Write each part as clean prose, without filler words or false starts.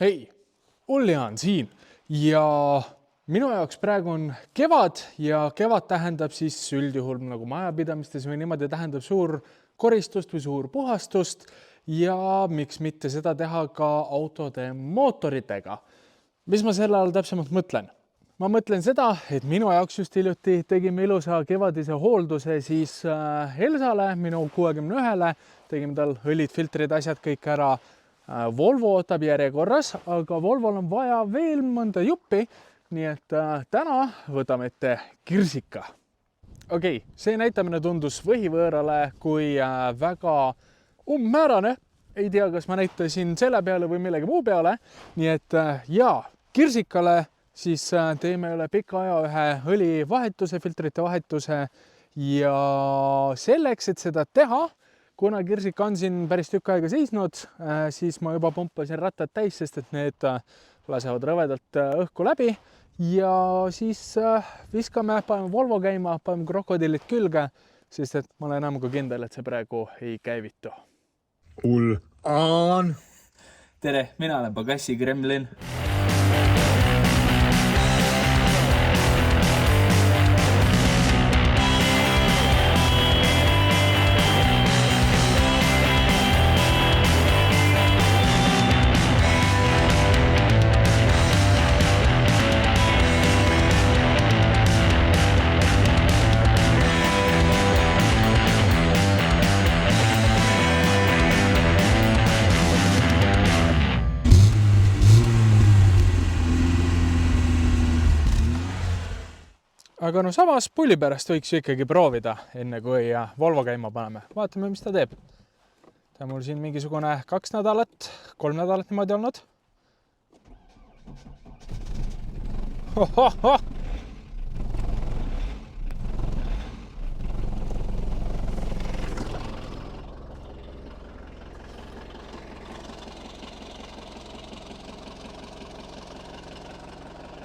Hei, Ulli on siin ja minu jaoks praegu on kevad ja kevad tähendab siis üldjuhul nagu majapidamistes või niimoodi tähendab suur koristust või suur puhastust ja miks mitte seda teha ka autode mootoritega. Mis ma selle all täpsemalt mõtlen? Ma mõtlen seda, et minu jaoks just hiljuti tegime ilusa kevadise hoolduse siis Elsale, minu 61-le, tegime tal õlid, filtrid, asjad kõik ära. Volvo ootab järjekorras, aga Volvol on vaja veel mõnda juppi, nii et täna võtame ette kirsika. Okei, see näitamine tundus võhivõõrale kui väga umbmäärane. Ei tea, kas ma näitasin selle peale või millegi muu peale. Nii et kirsikale siis teeme üle pika aja ühe õlivahetuse, filtrite vahetuse ja selleks, et seda teha, kuna kirsik on siin päris tükk aega seisnud, siis ma juba pumpasin rattad täis, sest et need lasevad rõvedalt õhku läbi ja siis viskame, paneme Volvo käima, paneme krokodillid külge, sest et ma olen enam kui kindel, et see praegu ei käivitu. Ullaan! Tere, mina olen Pagassi Kremlin. Aga no samas pulli pärast võiks ju ikkagi proovida, enne kui Volvo käima paneme. Vaatame, mis ta teeb. Ta on mul siin mingisugune 2 nädalat, 3 nädalat niimoodi olnud. Hohoho!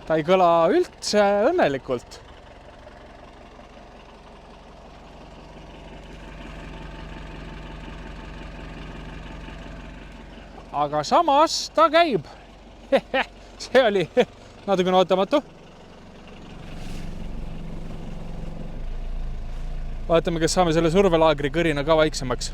Ta ei kõla üldse õnnelikult. Aga samas ta käib. See oli natukene ootamatu. Vaatame, kas saame selle survelaagri kõrina ka vaiksemaks.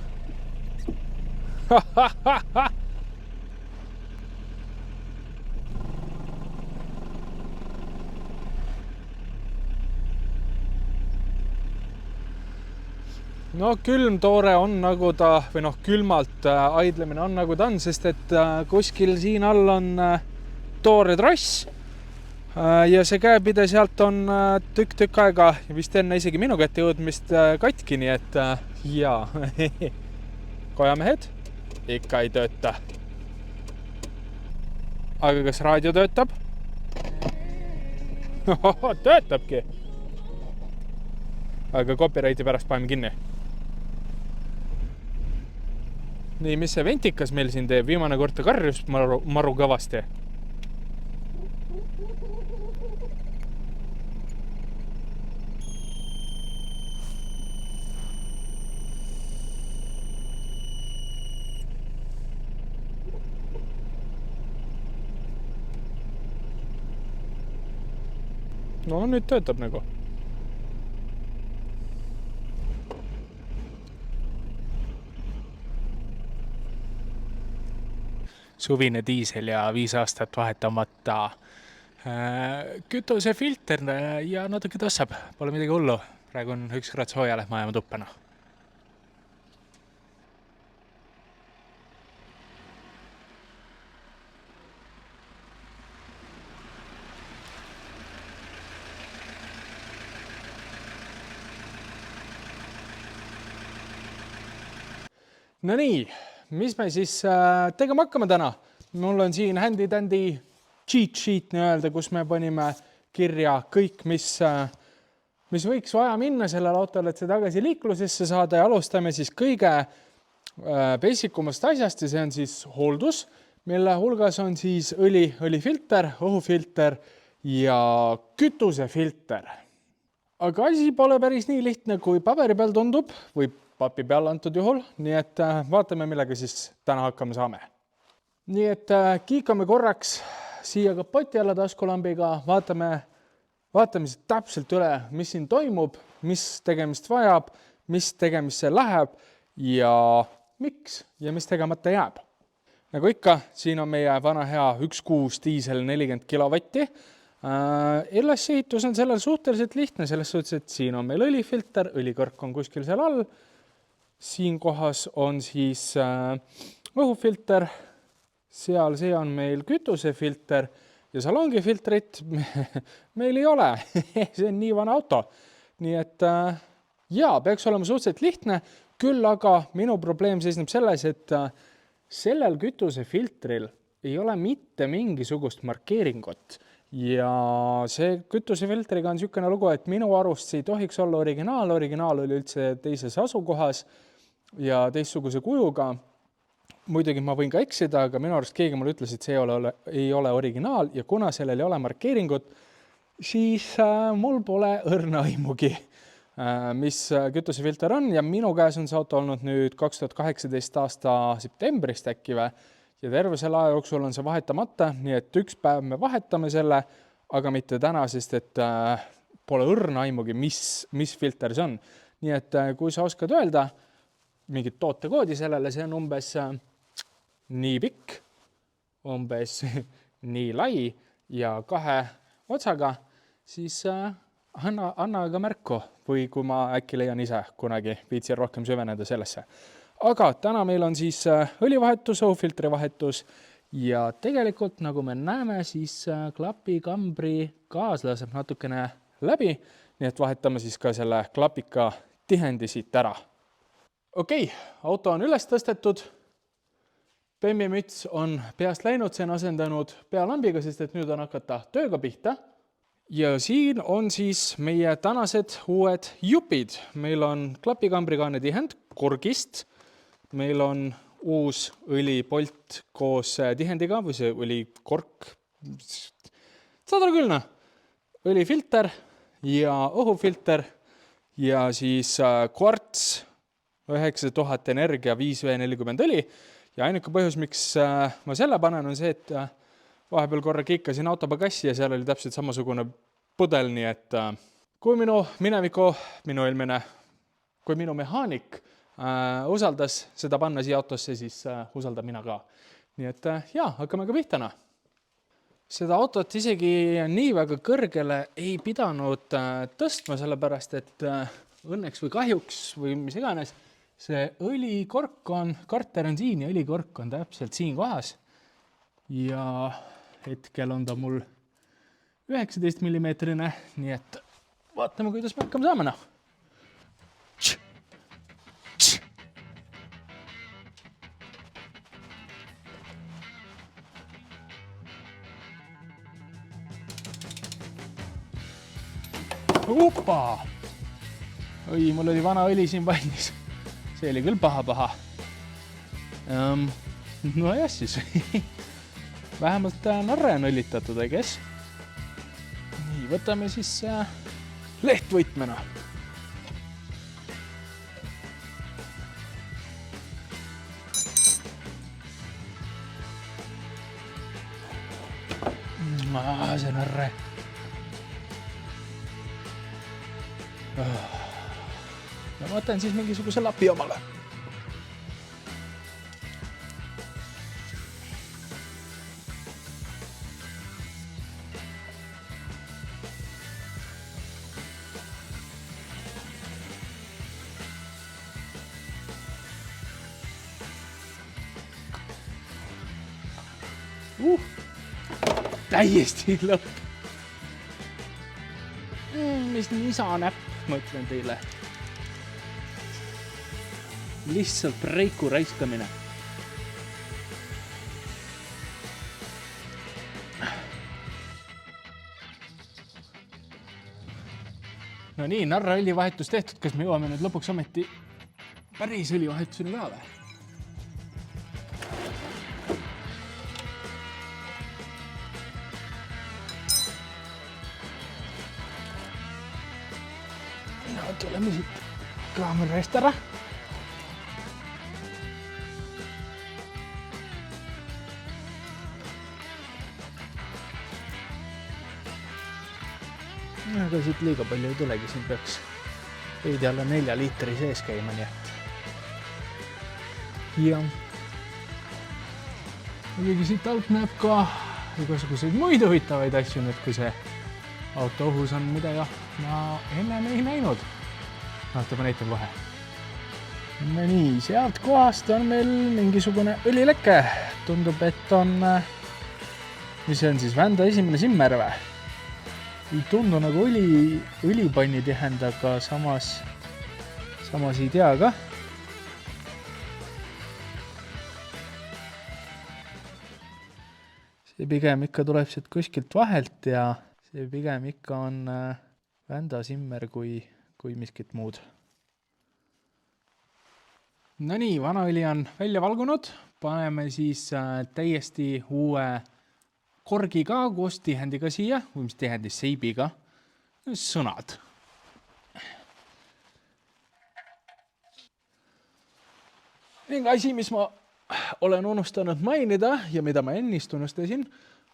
No külm toore on nagu ta, või noh, külmalt aidlemine on nagu ta on, sest et kuskil siin all on toore trass ja see käepide sealt on tükk aega ja vist enne isegi minu kätte jõudmist katki, nii et jaa, kojamehed ikka ei tööta. Aga kas raadio töötab? Töötabki. Aga copyrighti pärast paneme kinni. Nii, mis see ventikas meil siin teeb? Viimane kord ta karjus maru kõvasti. No nüüd töötab nagu. Suvine diisel ja 5 aastat vahetamata kütusefilter ja natuke tossab. Pole midagi hullu. Praegu on 1 kraad sooja, lähme ajame tuppena. No nii, mis me siis tegema hakkame täna? Mul on siin handy-dandy cheat sheet nii-öelda, kus me panime kirja kõik, mis võiks vaja minna sellele autole, et see tagasi liiklusesse saada ja alustame siis kõige basic-umast asjast ja see on siis hooldus, mille hulgas on siis õlifilter, õhufilter ja kütusefilter. Aga asi pole päris nii lihtne, kui paberi peal tundub või papi peal antud juhul, nii et vaatame, millega siis täna hakkama saame. nii et kiikame korraks siia kapoti alla taskulambiga, vaatame siis täpselt üle, mis siin toimub, mis tegemist vajab, mis tegemisse läheb ja miks ja mis tegemata jääb. Nagu ikka, siin on meie vana hea 1.6 diisel 40 kilovatti. Ülesehitus on sellel suhteliselt lihtne, selles suhtes, et siin on meil õlifilter, õlikõrk on kuskil seal all. Siin kohas on siis õhufilter, seal see on meil kütusefilter ja salongifiltrit meil ei ole. See on nii vana auto. Nii et peaks olema suhteliselt lihtne, küll aga minu probleem seisneb selles, et sellel kütusefiltril ei ole mitte mingisugust markeeringut ja see kütusefiltriga on niisugune lugu, et minu arust see ei tohiks olla originaal oli üldse teises asukohas ja teistsuguse kujuga. Muidugi ma võin ka eksida, aga minu arust keegi mulle ütles, et see ei ole originaal ja kuna sellel ei ole markeeringut, siis mul pole õrna aimugi, mis kütusefilter on ja minu käes on see auto olnud nüüd 2018 aasta septembrist äkki või ja terve selle aja jooksul on see vahetamata, nii et üks päev me vahetame selle, aga mitte täna, sest et pole õrna aimugi, mis filter see on. Nii et kui sa oskad öelda mingit tootekoodi sellele, see on umbes nii pikk, umbes nii lai ja 2 otsaga, siis anna aga märku või kui ma äkki leian ise kunagi viitsin rohkem süveneda sellesse. Aga täna meil on siis õlivahetus, õhufiltri vahetus ja tegelikult nagu me näeme, siis klapikambri gaas laseb natukene läbi, nii et vahetame siis ka selle klapika tihendi siit ära. Okei, auto on üles tõstetud, Bemmi-müts on peast läinud, see on asendanud pealambiga, sest et nüüd on hakata tööga pihta. Ja siin on siis meie tänased uued jupid. Meil on klapikambrikaane tihend korgist, meil on uus õlipolt koos tihendiga või see õlikork, saad aru küll, õlifilter ja õhufilter ja siis kvarts 9000 energia 5V40 õli ja ainuke põhjus, miks ma selle panen, on see, et vahepeal korra kiikasin autopagassi ja seal oli täpselt samasugune pudel, nii et kui minu mehaanik usaldas seda panna siia autosse, siis usaldan mina ka. Nii et hakkame ka pihtana. Seda autot isegi nii väga kõrgele ei pidanud tõstma, sellepärast et õnneks või kahjuks või mis iganes, see õlikork karter on siin ja õlikork on täpselt siin kohas ja hetkel on ta mul 19 mm, nii et vaatame, kuidas me hakkame saama. Opa! Oi, mul oli vana õli siin valmis. See oli küll paha. No jah siis. Vähemalt narre on õllitatud, kes? Nii, võtame siis lehtvõtmena. See narre. Ja ma võtan siis mingisuguse lapi omale. Täiesti lõpp. Mis nisanäpp, ma ütlen teile. Lihtsalt reiku raiskamine. No nii, narra õlivahetus tehtud, kas me jõuame nüüd lõpuks ometi päris õlivahetuseni ka või? No tuleme siit kaamera eest ära. Aga siit liiga palju ei tulegi, siin peaks veidi alla 4 liitri sees käima, nii et. Ja muidugi siit alt näeb ka igasuguseid muid huvitavaid asju, nüüd kui see auto õhus on, mida ma ennem ei näinud. Vaata, ma näitan kohe. No nii, sealt kohast on meil mingisugune õlileke. Tundub, et on, mis see on siis, Vända esimene simmer või? Ei tundu nagu õlipanni tihend, aga samas ei tea ka. See pigem ikka tuleb siit kuskilt vahelt ja see pigem ikka on Vända simmer kui miskit muud. No nii, vana õli on välja valgunud. Paneme siis täiesti uue korgiga, koos tihendiga siia, või mis tihendis, seibiga, sõnad. Ning asi, mis ma olen unustanud mainida ja mida ma ennist unustasin,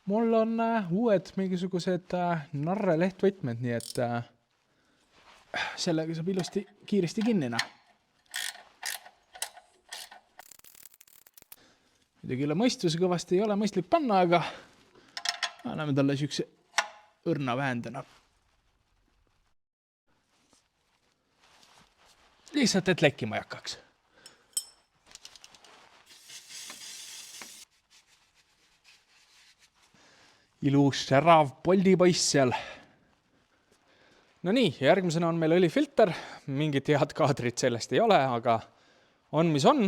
mul on uued mingisugused narre lehtvõtmed, nii et sellega saab ilusti kiiresti kinnina. Midagi üle mõistuse kõvasti ei ole mõistlik panna, aga anname talle siukse õrna vähendana. Lihtsalt, et lekkima ei hakkaks. Ilus särav poldipoiss seal. No nii, järgmisena on meil õlifilter. Mingit head kaadrit sellest ei ole, aga on mis on.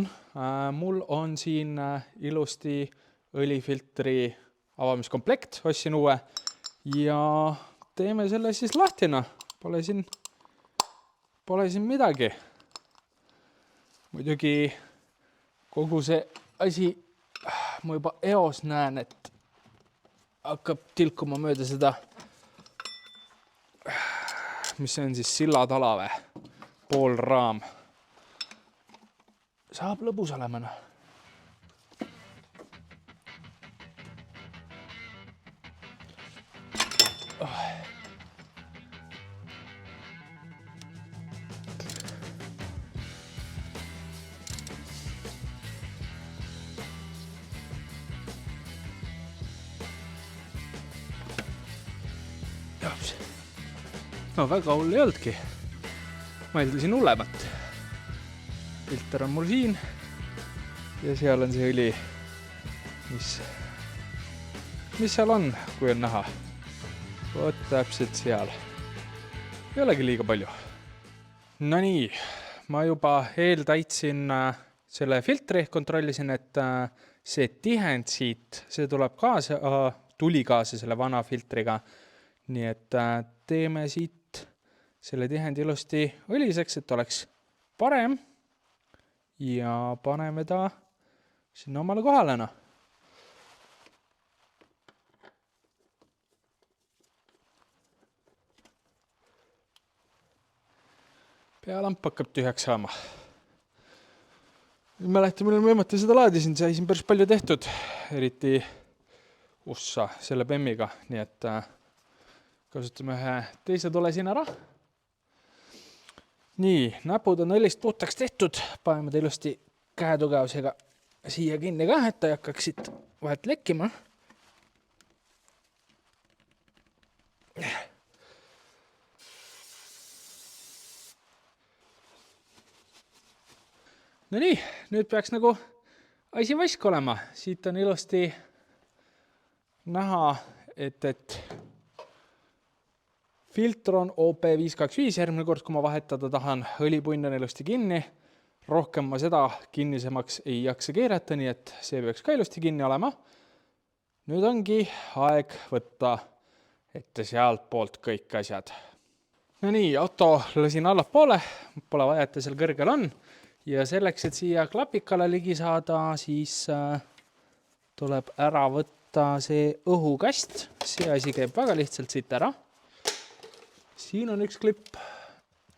Mul on siin ilusti õlifiltri avamiskomplekt, ostsin uue ja teeme selle siis lahtina. Pole siin midagi. Muidugi kogu see asi, ma juba eos näen, et hakkab tilkuma mööda seda, mis see on siis sillatala või, poolraam. Saab lõbus olema. No väga hull ei olnudki. Ma eeldasin hullemat. Filter on mul siin ja seal on see õli, mis seal on, kui on näha. Võt täpselt seal. Ei olegi liiga palju. No nii, ma juba eeltäitsin selle filtri, kontrollisin, et see tihend siit, see tuli kaasa selle vana filtriga. Nii et teeme siit selle tihendi ilusti õliseks, et oleks parem ja paneme ta sinna omale kohale. Pealamp hakkab tühjaks saama. Mäleta, millal viimati seda laadisin, sai siin päris palju tehtud, eriti ussa selle bemmiga, nii et kasutame ühe teise tule siin ära. Nii, näpud on õlist puhtaks tehtud, paneme ta ilusti käetugevusega siia kinni ka, et ta ei hakkaks siit vahelt lekkima. No nii, nüüd peaks nagu asi vask olema. Siit on ilusti näha, et filter on OP525, järgmine kord, kui ma vahetada tahan, õlipunn on ilusti kinni. Rohkem ma seda kinnisemaks ei jaksa keerata, nii et see peaks ka ilusti kinni olema. Nüüd ongi aeg võtta ette sealt poolt kõik asjad. No nii, auto lasin allapoole, pole vaja, et ta seal kõrgel on. Ja selleks, et siia klapikale ligi saada, siis tuleb ära võtta see õhukast. See asi käib väga lihtsalt siit ära. Siin on üks klipp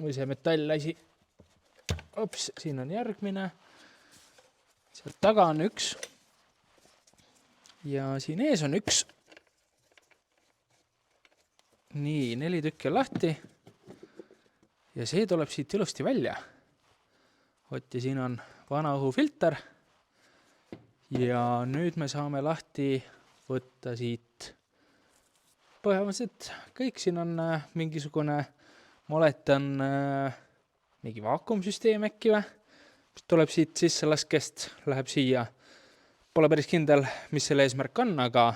või see metallasi. Ops, siin on järgmine. Sealt taga on üks. Ja siin ees on üks. nii, 4 tükki on lahti. Ja see tuleb siit ilusti välja. Ja siin on vana õhufilter. Ja nüüd me saame lahti võtta siit põhimõtteliselt kõik. Siin on mingisugune, ma oletan, mingi vaakumsüsteem äkki või, mis tuleb siit sisse laskest, läheb siia. Pole päris kindel, mis selle eesmärk on, aga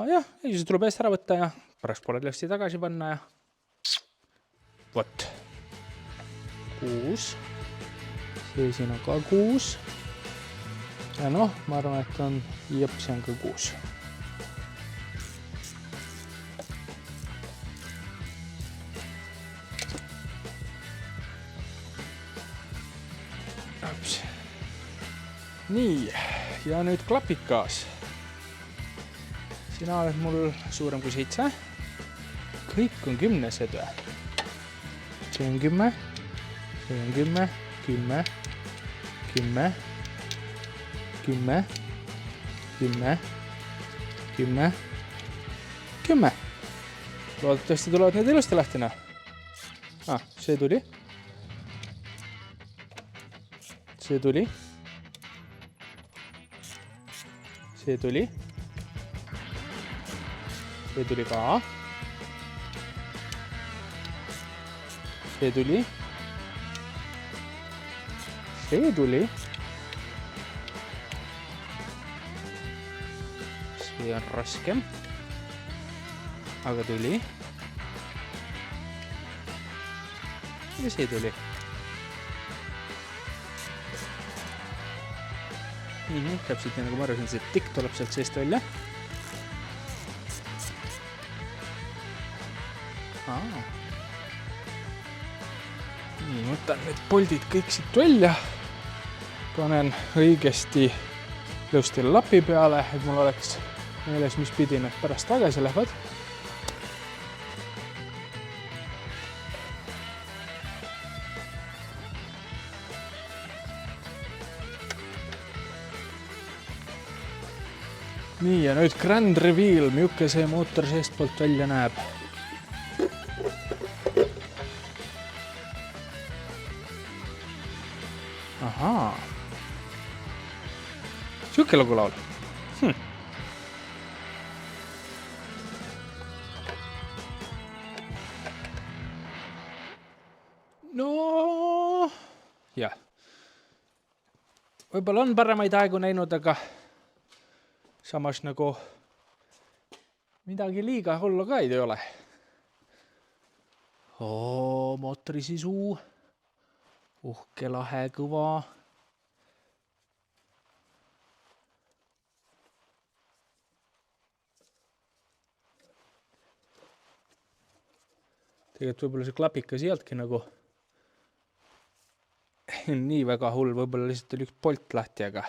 jah, see tuleb eest ära võtta ja pärast pole ilusti tagasi panna ja vot. 6. See siin on ka 6. Ja noh, ma arvan, et on, jep, see on ka 6. Nii, ja nüüd klapikas. Sina oled mul suurem kui 7. Kõik on 10-sed või? See on 10, see on 10, 10, 10, 10, 10, 10, 10. Loodetavasti tulevad need ilusti lahtina. See tuli. See tuli. See tuli. See tuli ka. See tuli. See tuli. See on raskem. Aga tuli. Ja see tuli. Täpselt nii nagu ma arvasin, see tikk tuleb sealt seest välja. Nii, võtan need poldid kõik siit välja. Panen õigesti ilusti lapi peale, et mul oleks meeles, mis pidi need pärast tagasi lähevad. Nii, ja nüüd Grand Reveal, milline see mootor seest poolt välja näeb. Ahaa. Siuke lugu laul. No, jah. Võib-olla on paremaid aegu näinud, aga samas nagu midagi liiga hullu ka ei ole. Mootori sisu. Uhke, lahe, kõva. Tegelikult võib-olla see klapika sealtki nagu nii väga hull, võib-olla lihtsalt oli üks polt lahti, aga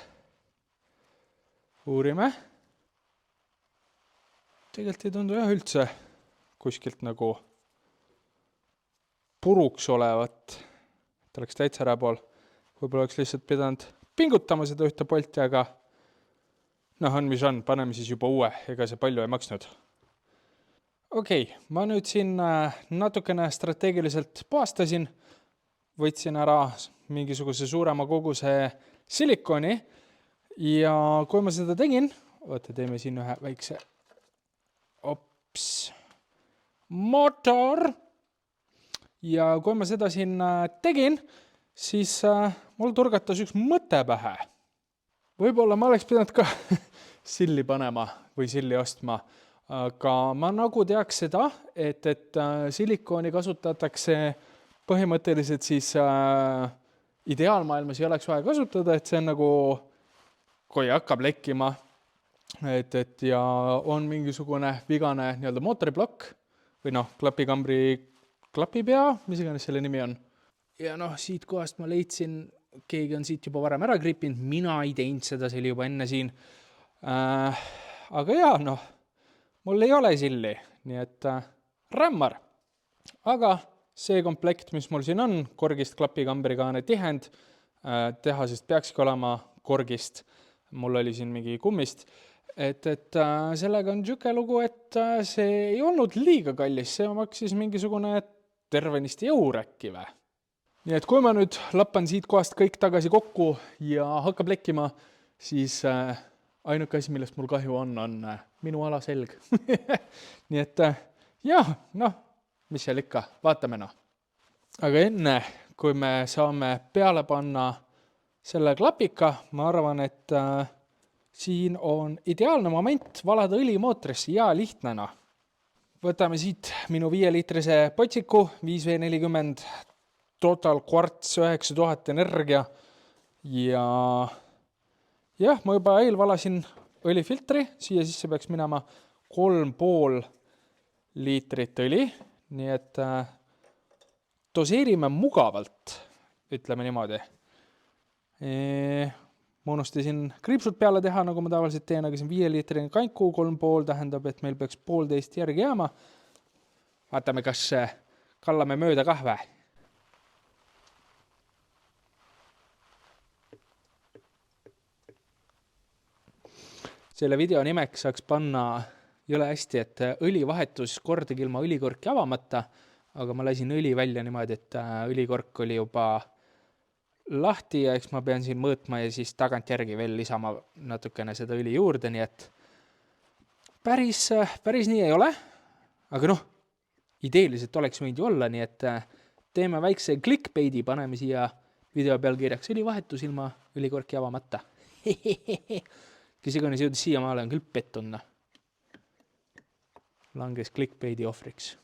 uurime. Tegelikult ei tundu jah üldse kuskilt nagu puruks olevat. Et oleks täitsa ära pool. Võib-olla oleks lihtsalt pidanud pingutama seda ühte polti, aga on mis on, paneme siis juba uue, ega see palju ei maksnud. Okei, ma nüüd siin natukene strateegiliselt puhastasin, võtsin ära mingisuguse suurema koguse silikoni ja kui ma seda tegin, teeme siin ühe väikse mootor ja kui ma seda siin tegin, siis mul turgatas üks mõte pähe. Võib-olla ma oleks pidanud ka silli panema või silli ostma, aga ma nagu teaks seda, et silikooni kasutatakse põhimõtteliselt siis ideaalmaailmas ei oleks vaja kasutada, et see on nagu, kui hakkab lekkima, ja on mingisugune vigane nii-öelda mootoriplokk või klapikambri klapipea, mis iganes selle nimi on. Ja siit kohast ma leidsin, keegi on siit juba varem ära gripinud, mina ei teinud seda, see oli juba enne siin. Aga jaa, mul ei ole silli, nii et rämmar. Aga see komplekt, mis mul siin on, korgist klapikambrigaane tihend, tehasest peakski olema korgist, mul oli siin mingi kummist, et sellega on siuke lugu, et see ei olnud liiga kallis, see maksis mingisugune tervenisti eur äkki või. Nii et kui ma nüüd lappan siit kohast kõik tagasi kokku ja hakkab lekkima, siis ainuke asi, millest mul kahju on minu alaselg. Nii et jah, noh, mis seal ikka, vaatame noh. Aga enne, kui me saame peale panna selle klapika, ma arvan, et siin on ideaalne moment valada õli mootrisse ja lihtne noh. Võtame siit minu 5-liitrise potsiku 5V40 Total Quartz 9000 energia ja jah, ma juba eelvalasin õlifiltri, siia sisse peaks minema 3,5 liitrit õli, nii et doseerime mugavalt, ütleme niimoodi. Ma unustasin kriipsud peale teha, nagu ma tavaliselt teen, aga siin 5-liitrine kanku 3,5 tähendab, et meil peaks 1,5 järgi jääma. Vaatame, kas kallame mööda kahve. Selle video nimeks saaks panna jõle hästi, et õlivahetus kordagi ilma õlikorki avamata, aga ma lasin õli välja niimoodi, et õlikork oli juba lahti ja eks ma pean siin mõõtma ja siis tagantjärgi veel lisama natukene seda õli juurde, nii et päris nii ei ole, aga noh, ideeliselt oleks võinud ju olla, nii et teeme väikse clickbaiti, paneme siia video pealkirjaks õlivahetus ilma õlikorki avamata. Kes iganes jõudis siia maale on küll pettunna. Langes clickbaiti ohvriks.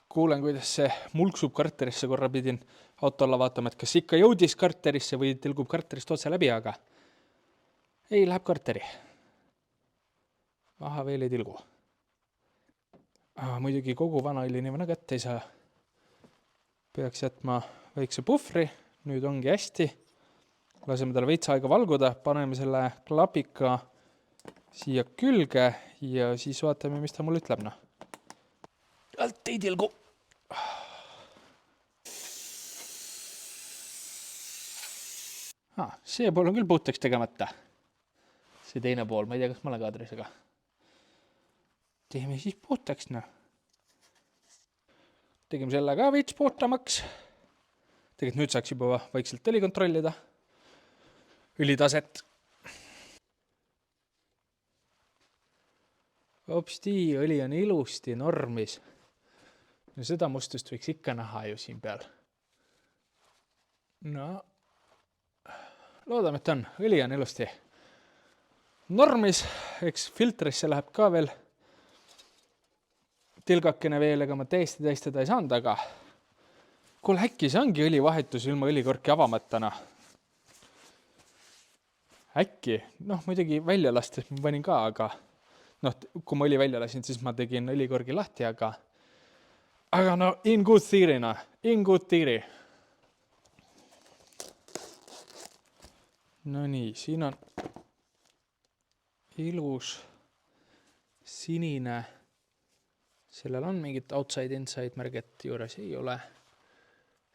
Kuulen, kuidas see mulksub karterisse, korra pidin autolla vaatama, et kas ikka jõudis karterisse või tilgub karterist otse läbi, aga ei, läheb karteri. Aha, veel ei tilgu. Muidugi kogu vana õli nii mõne kätte ei saa. Peaks jätma väikse puhvri, nüüd ongi hästi. Laseme talle veits aega valguda, paneme selle klapika siia külge ja siis vaatame, mis ta mul ütleb. No. Alt ei tilgu. See pool on küll puhtaks tegemata. See teine pool, ma ei tea, kas ma olen kaadris, aga teeme siis puhtaks. No. Tegime selle ka veits puhtamaks. Tegelikult nüüd saaks juba vaikselt õli kontrollida. Õlitaset. Hopsti, õli on ilusti normis. No seda mustust võiks ikka näha ju siin peal. No, loodame, et on. Õli on ilusti normis. Eks filtrisse läheb ka veel tilgakene veel, ega ma täiesti täistada ei saanud, aga kuule, äkki see ongi õlivahetus ilma õlikorki avamatana. Äkki, noh, muidugi välja lastes ma panin ka, aga noh, kui ma õli välja lasin, siis ma tegin õlikorgi lahti, aga no, in good theory, no, in good theory. No nii, siin on ilus sinine. Sellel on mingit outside-inside märget juures ei ole.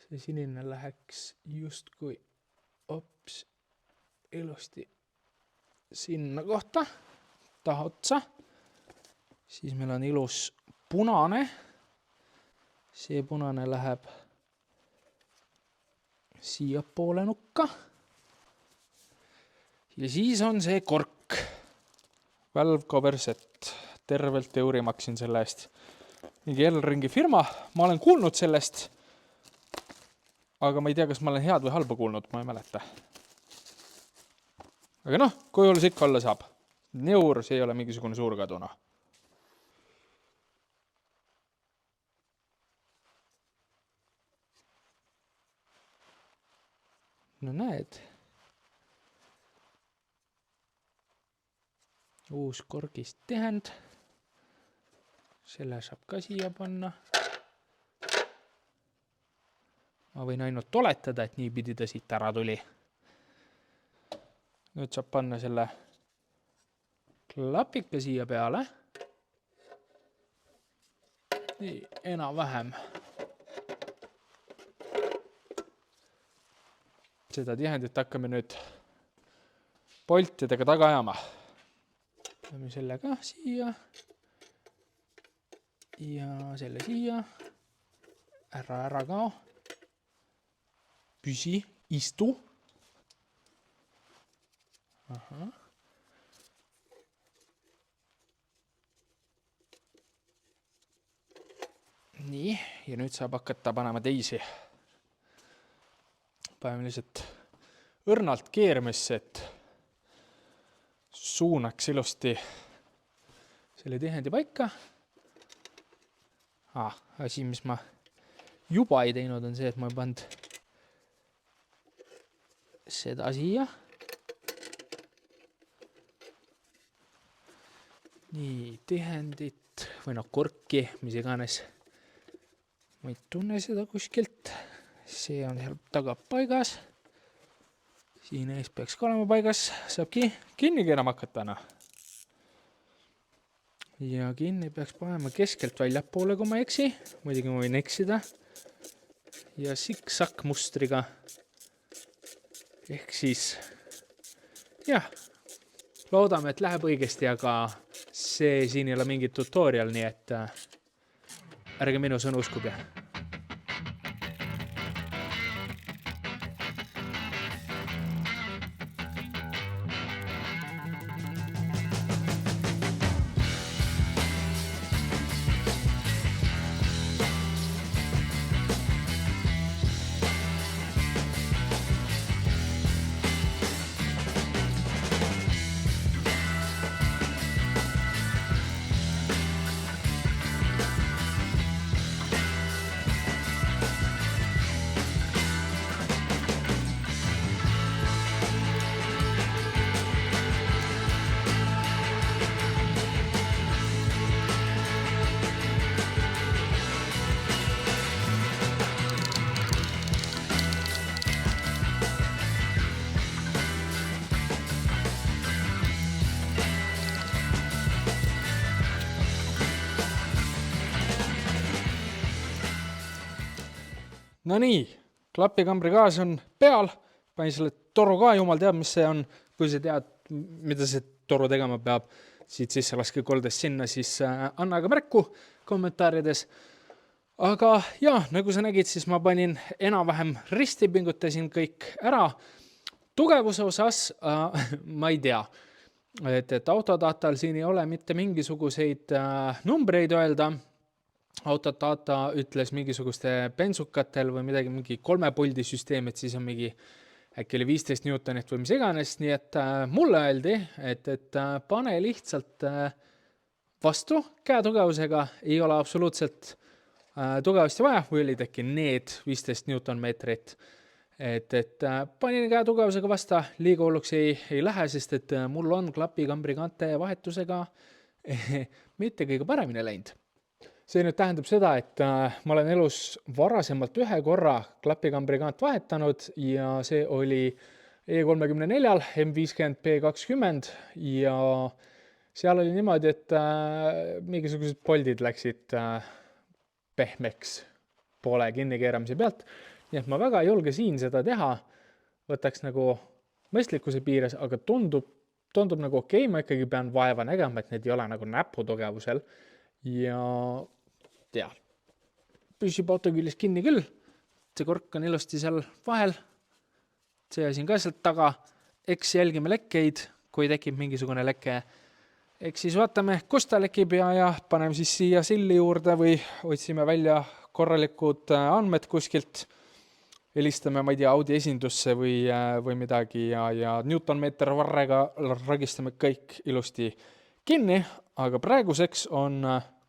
See sinine läheks just kui ilusti sinna kohta, taha otsa. Siis meil on ilus punane. See punane läheb siia poole nukka. Ja siis on see kork. Valve cover set. Tervelt euri maksin selle eest. Mingi Elringi firma. Ma olen kuulnud sellest, aga ma ei tea, kas ma olen head või halba kuulnud, ma ei mäleta. Aga noh, kui olles ikka olla saab. Eur, see ei ole mingisugune suur kaduna. No näed. Uus korgist tehend. Selle saab ka siia panna. Ma võin ainult oletada, et nii pidi ta siit ära tuli. Nüüd saab panna selle klapika siia peale. Nii, enam vähem. seda tihendit hakkame nüüd poltidega taga ajama. Võime selle ka siia ja selle siia. Ära kao. Püsi, istu. Aha. Nii, ja nüüd saab hakata panema teisi. Paneme lihtsalt õrnalt keermesse, et suunaks ilusti selle tihendi paika. Asi, mis ma juba ei teinud, on see, et ma ei pannud seda siia. Nii, tihendit või korki, mis iganes. Ma ei tunne seda kuskilt. See on seal taga paigas. Siin ees peaks ka olema paigas. Saabki kinni keerama hakata. Ja kinni peaks panema keskelt väljapoole, kui ma ei eksi. Muidugi ma võin eksida. Ja siksak mustriga. Ehk siis, jah, loodame, et läheb õigesti, aga see siin ei ole mingi tutorial, nii et ärge minu sõnu uskuge. No nii, klapikambri gaas on peal, panin selle toru ka, jumal teab, mis see on, kui sa tead, mida see toru tegema peab, siit sisse laske koldest sinna, siis anna ka märku kommentaarides. Aga jah, nagu sa nägid, siis ma panin enam-vähem risti, pingutasin kõik ära. Tugevuse osas ma ei tea, et autodatal siin ei ole mitte mingisuguseid numbreid öelda. Autodata ütles mingisuguste bensukatel või midagi, mingi 3 puldi süsteem, et siis on mingi äkki oli 15 Newtonit või mis iganes, nii et mulle öeldi, et pane lihtsalt vastu käetugevusega, ei ole absoluutselt tugevasti vaja, või olid äkki need 15 Newton-meetrit, et panin käetugevusega vasta, liiga hulluks ei lähe, sest et mul on klapikambri kante vahetusega mitte kõige paremini läinud. See nüüd tähendab seda, et ma olen elus varasemalt 1 korra klapikambri kant vahetanud ja see oli E34 M50P20 ja seal oli niimoodi, et mingisugused poldid läksid pehmeks poole kinnikeeramise pealt. Nii et ma väga ei julge siin seda teha, võtaks nagu mõistlikkuse piires, aga tundub nagu okei, ma ikkagi pean vaeva nägema, et need ei ole nagu näputugevusel. Ja tea, püsib auto küljes kinni küll, see kork on ilusti seal vahel, see asi on ka sealt taga, eks jälgime lekkeid, kui tekib mingisugune leke, eks siis vaatame, kust ta lekib ja paneme siis siia silli juurde või otsime välja korralikud andmed kuskilt, helistame, ma ei tea, Audi esindusse või midagi ja Newton-meeter varrega ragistame kõik ilusti kinni, aga praeguseks on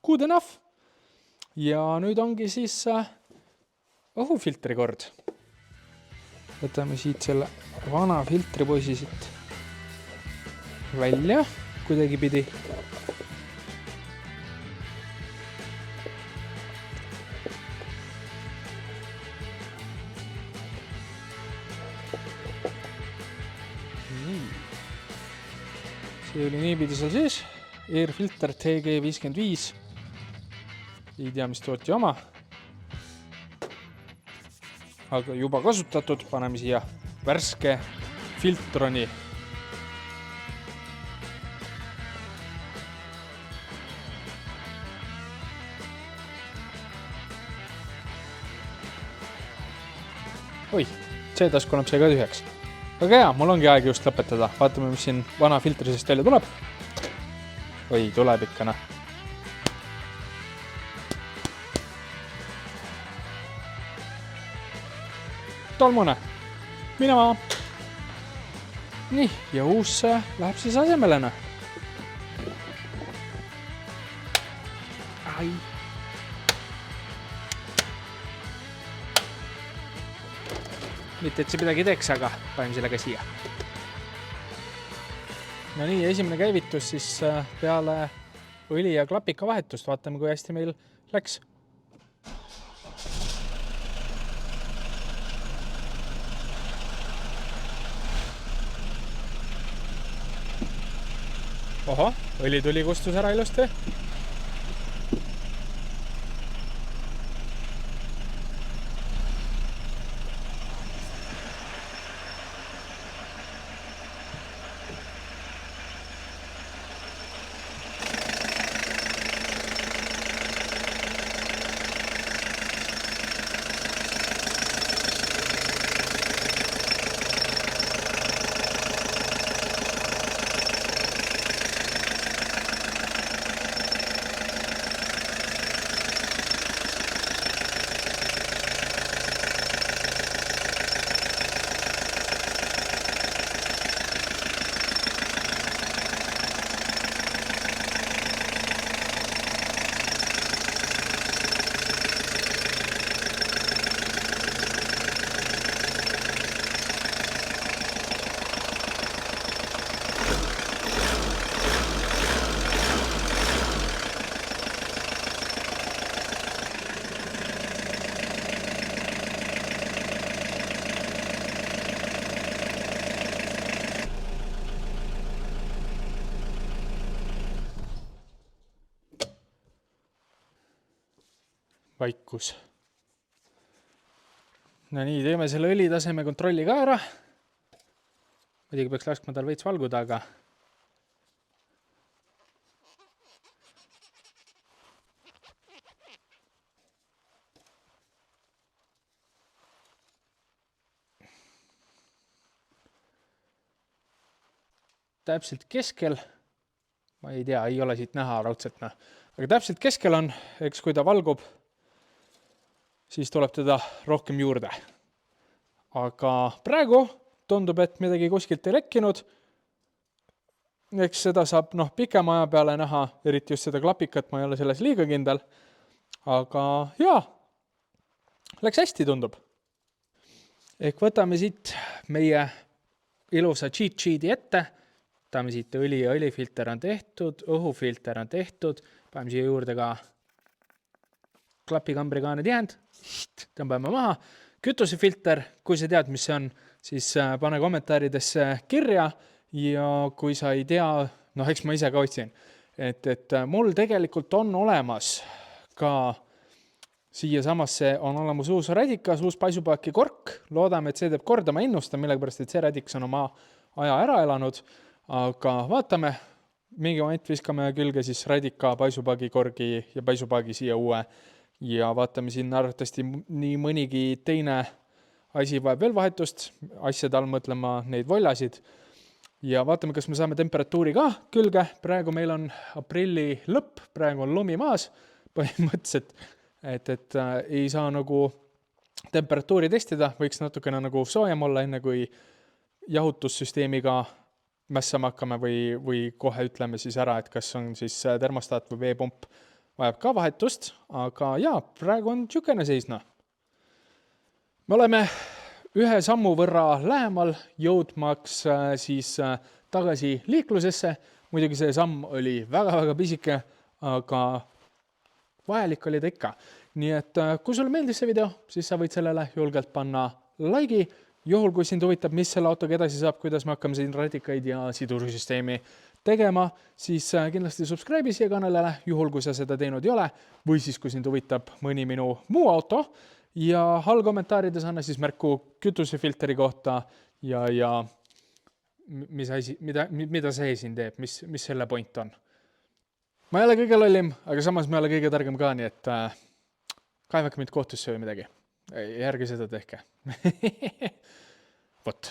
good enough ja nüüd ongi siis õhufiltri kord. Võtame siit selle vana filtripoisi siit välja kuidagi pidi. See oli niipidi seal sees. Airfilter TG55. Ei tea, mis tooti oma. Aga juba kasutatud. Paneme siia värske filtroni. Oi, see tasku annab see ka tühjaks. Aga hea, mul ongi aeg just lõpetada. Vaatame, mis siin vana filtrisest välja tuleb. Oi, tuleb ikkana. Tolmune. Minema. Nii, ja uus läheb siis asemelena. Ai. Mitte, et see midagi teeks, aga panen selle ka siia. No nii, esimene käivitus siis peale õli ja klapika vahetust. Vaatame, kui hästi meil läks. Oho, õli tuli kustus ära ilusti. Vaikus. No nii, teeme selle õlitaseme kontrolli ka ära. Muidugi peaks laskma tal veits valguda, aga täpselt keskel, ma ei tea, ei ole siit näha raudselt, aga täpselt keskel on, eks kui ta valgub, siis tuleb teda rohkem juurde. Aga praegu tundub, et midagi kuskilt ei lekkinud. Eks seda saab pikema aja peale näha, eriti just seda klapikat, ma ei ole selles liiga kindel. Aga jaa, läks hästi tundub. Ehk võtame siit meie ilusa cheat sheet'i ette. Võtame siit õli ja õlifilter on tehtud, õhufilter on tehtud. Paneme siia juurde ka klapikambrikaane tihend, tõmbame maha. Kütusefilter, kui sa tead, mis see on, siis pane kommentaaridesse kirja ja kui sa ei tea, eks ma ise ka otsin, et mul tegelikult on olemas ka siia samasse on olemas uus radikas, uus paisupaaki kork. Loodame, et see teeb korda, ma ennustan, millegipärast, et see radiks on oma aja ära elanud, aga vaatame, mingi moment viskame külge siis radika paisupaagi korgi ja paisupaagi siia uue. Ja vaatame siin arvatavasti nii mõnigi teine asi vajab veel vahetust, asjade all mõtlema neid voljasid ja vaatame, kas me saame temperatuuri ka külge. Praegu meil on aprilli lõpp, praegu on lumi maas põhimõtteliselt, et ei saa nagu temperatuuri testida, võiks natukene nagu soojem olla, enne kui jahutussüsteemiga mässama hakkame või kohe ütleme siis ära, et kas on siis termostaat või veepump vajab ka vahetust, aga jaa, praegu on tšükene seisna. Me oleme ühe sammu võrra lähemal jõudmaks siis tagasi liiklusesse. Muidugi see samm oli väga-väga pisike, aga vajalik oli ta ikka. Nii et kui sulle meeldis see video, siis sa võid sellele julgelt panna like'i. Juhul, kui sind huvitab, mis selle autoga edasi saab, kuidas me hakkame siin radikaid ja sidursüsteemi tegema, siis kindlasti subscribe'i siia kanalile, juhul kui sa seda teinud ei ole, või siis kui sind huvitab mõni minu muu auto ja all kommentaarides anna siis märku kütusefilteri kohta ja mis asi, mida see siin teeb, mis selle point on. Ma ei ole kõige lollim, aga samas ma ei ole kõige targem ka, nii et kaevake mind kohtusse või midagi. Järgi seda tehke. Vot.